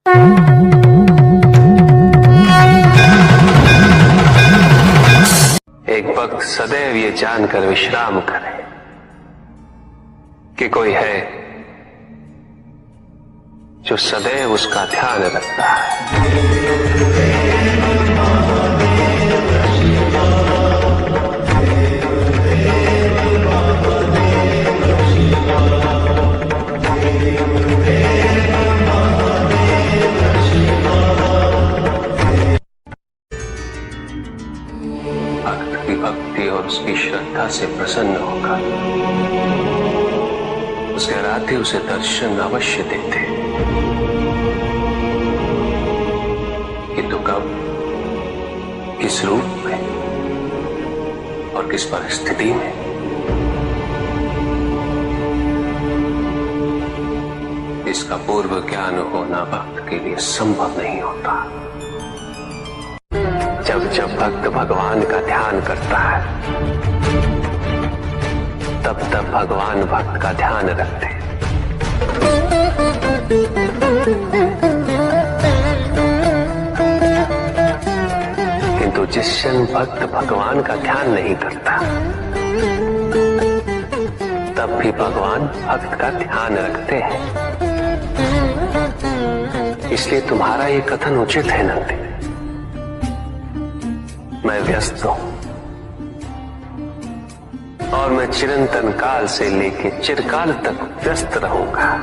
एक भक्त सदैव ये जानकर विश्राम करे कि कोई है जो सदैव उसका ध्यान रखता है। भक्त की भक्ति और उसकी श्रद्धा से प्रसन्न होगा। उसके आराध्य उसे दर्शन अवश्य देते, किंतु कब, किस रूप में और किस परिस्थिति में, इसका पूर्व ज्ञान होना भक्त के लिए संभव नहीं होता। जब जब भक्त भगवान का ध्यान करता है, तब तब भगवान भक्त का ध्यान रखते हैं। किंतु जिस क्षण भक्त भगवान का ध्यान नहीं करता, तब भी भगवान भक्त का ध्यान रखते हैं। इसलिए तुम्हारा ये कथन उचित है नंदी। मैं व्यस्त हूं और मैं चिरंतन काल से लेके चिरकाल तक व्यस्त रहूंगा।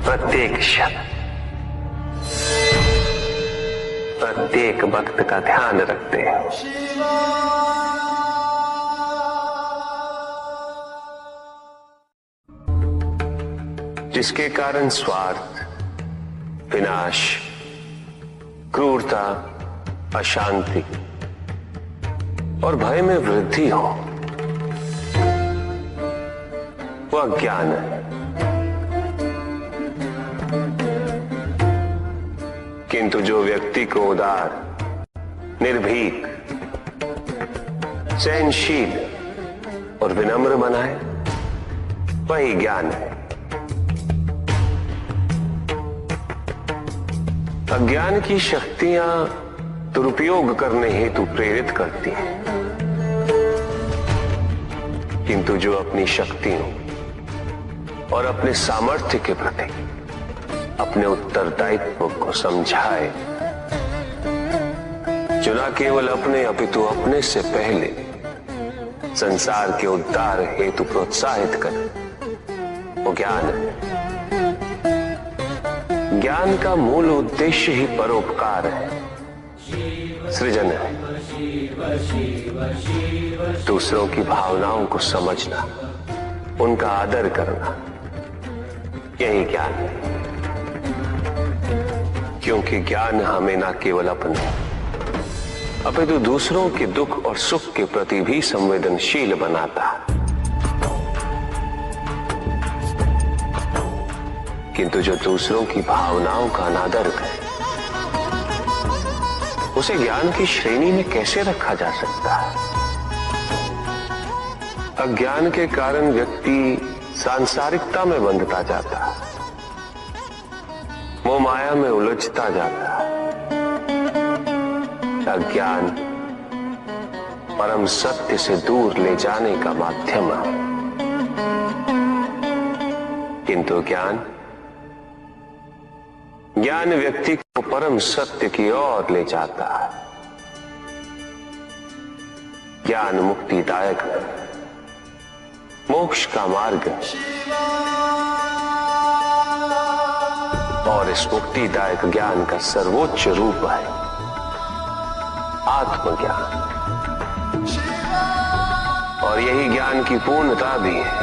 प्रत्येक क्षण प्रत्येक भक्त का ध्यान रखते हैं। जिसके कारण स्वार्थ, विनाश, क्रूरता, अशांति और भय में वृद्धि हो, वो अज्ञान है। किंतु जो व्यक्ति को उदार, निर्भीक, सहनशील और विनम्र बनाए, वही ज्ञान है। अज्ञान की शक्तियां दुरुपयोग करने हेतु प्रेरित करती हैं, किंतु जो अपनी शक्तियों और अपने सामर्थ्य के प्रति अपने उत्तरदायित्व को समझाए, जो न केवल अपने अपितु अपने से पहले संसार के उद्धार हेतु प्रोत्साहित करे, वो ज्ञान है। ज्ञान का मूल उद्देश्य ही परोपकार है, सृजन है। दूसरों की भावनाओं को समझना, उनका आदर करना, यही ज्ञान है। क्योंकि ज्ञान हमें न केवल अपने अपितु दूसरों के दुख और सुख के प्रति भी संवेदनशील बनाता है। किंतु जो दूसरों की भावनाओं का अनादर करे, उसे ज्ञान की श्रेणी में कैसे रखा जा सकता है? अज्ञान के कारण व्यक्ति सांसारिकता में बंधता जाता है, मोह माया में उलझता जाता है। अज्ञान परम सत्य से दूर ले जाने का माध्यम है, किंतु ज्ञान व्यक्ति को परम सत्य की ओर ले जाता है। ज्ञान मुक्तिदायक है, मोक्ष का मार्ग है, और इस मुक्तिदायक ज्ञान का सर्वोच्च रूप है आत्मज्ञान। और यही ज्ञान की पूर्णता भी है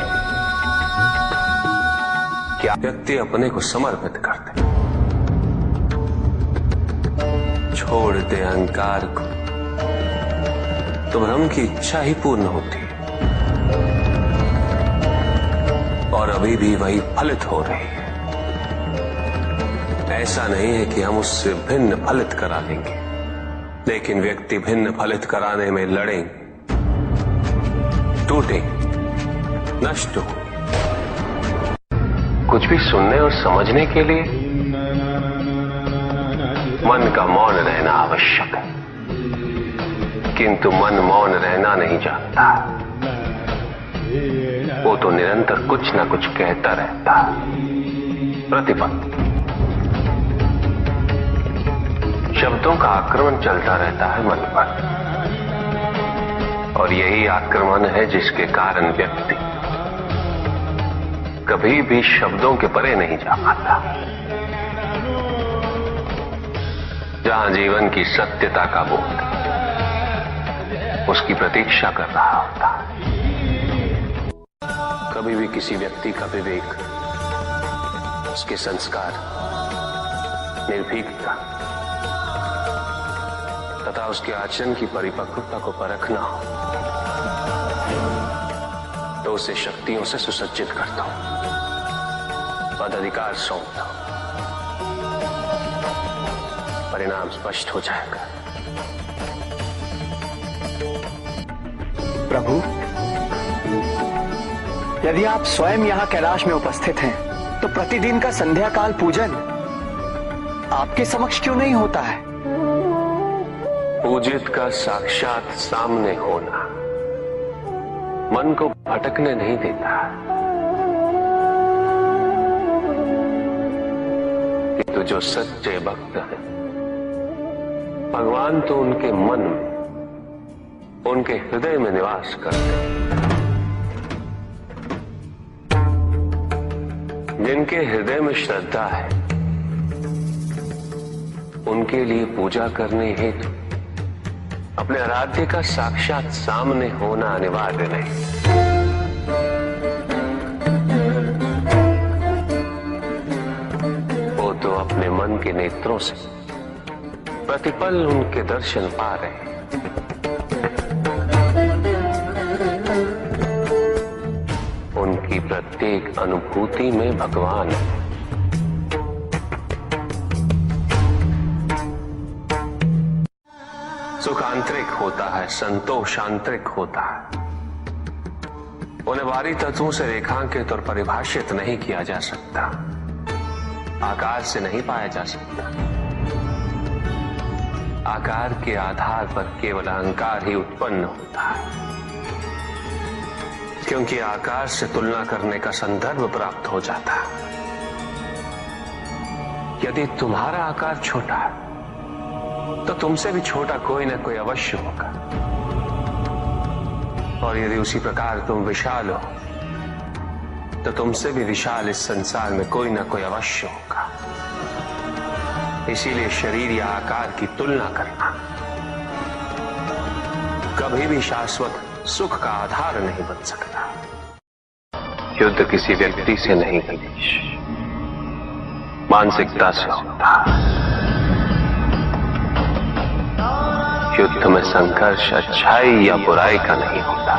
कि व्यक्ति अपने को समर्पित कर दे, छोड़ दे अहंकार को, तो ब्रह्म की इच्छा ही पूर्ण होती है, और अभी भी वही फलित हो रही है। ऐसा नहीं है कि हम उससे भिन्न फलित करा लेंगे, लेकिन व्यक्ति भिन्न फलित कराने में लड़ेंगे, टूटे, नष्ट हो, कुछ भी सुनने और समझने के लिए मन का मौन रहना आवश्यक है, किंतु मन मौन रहना नहीं जानता। वो तो निरंतर कुछ ना कुछ कहता रहता। प्रतिपल शब्दों का आक्रमण चलता रहता है मन पर, और यही आक्रमण है जिसके कारण व्यक्ति कभी भी शब्दों के परे नहीं जा पाता। जहां जीवन की सत्यता का बोध उसकी प्रतीक्षा कर रहा होता। कभी भी किसी व्यक्ति का विवेक, उसके संस्कार, निर्भीकता तथा उसके आचरण की परिपक्वता को परखना हो तो उसे शक्तियों से सुसज्जित करता हूं, पदाधिकार सौंपता हूं। परिणाम स्पष्ट हो जाएगा। प्रभु, यदि आप स्वयं यहां कैलाश में उपस्थित हैं, तो प्रतिदिन का संध्या काल पूजन आपके समक्ष क्यों नहीं होता है? पूजित का साक्षात सामने होना मन को भटकने नहीं देता, किंतु जो सच्चे भक्त हैं, भगवान तो उनके मन में, उनके हृदय में निवास करते हैं। जिनके हृदय में श्रद्धा है, उनके लिए पूजा करने हेतु अपने आराध्य का साक्षात सामने होना अनिवार्य नहीं। वो तो अपने मन के नेत्रों से प्रतिपल उनके दर्शन पा रहे हैं। उनकी प्रत्येक अनुभूति में भगवान है। सुख आंतरिक होता है, संतोष आंतरिक होता है। उन्हें बाहरी तत्वों से रेखांकित और परिभाषित नहीं किया जा सकता, आकार से नहीं पाया जा सकता। आकार के आधार पर केवल अहंकार ही उत्पन्न होता है, क्योंकि आकार से तुलना करने का संदर्भ प्राप्त हो जाता है। यदि तुम्हारा आकार छोटा है तो तुमसे भी छोटा कोई ना कोई अवश्य होगा, और यदि उसी प्रकार तुम विशाल हो तो तुमसे भी विशाल इस संसार में कोई ना कोई अवश्य होगा। इसीलिए शरीर या आकार की तुलना करना कभी भी शाश्वत सुख का आधार नहीं बन सकता। युद्ध किसी व्यक्ति से नहीं गणेश, मानसिकता से होता। युद्ध में संघर्ष अच्छाई या बुराई का नहीं होता,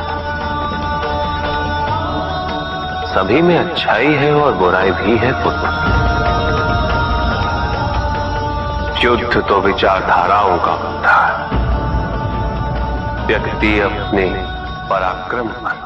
सभी में अच्छाई है और बुराई भी है पुत्र। युद्ध तो विचारधाराओं का होता है। व्यक्ति अपने पराक्रम पर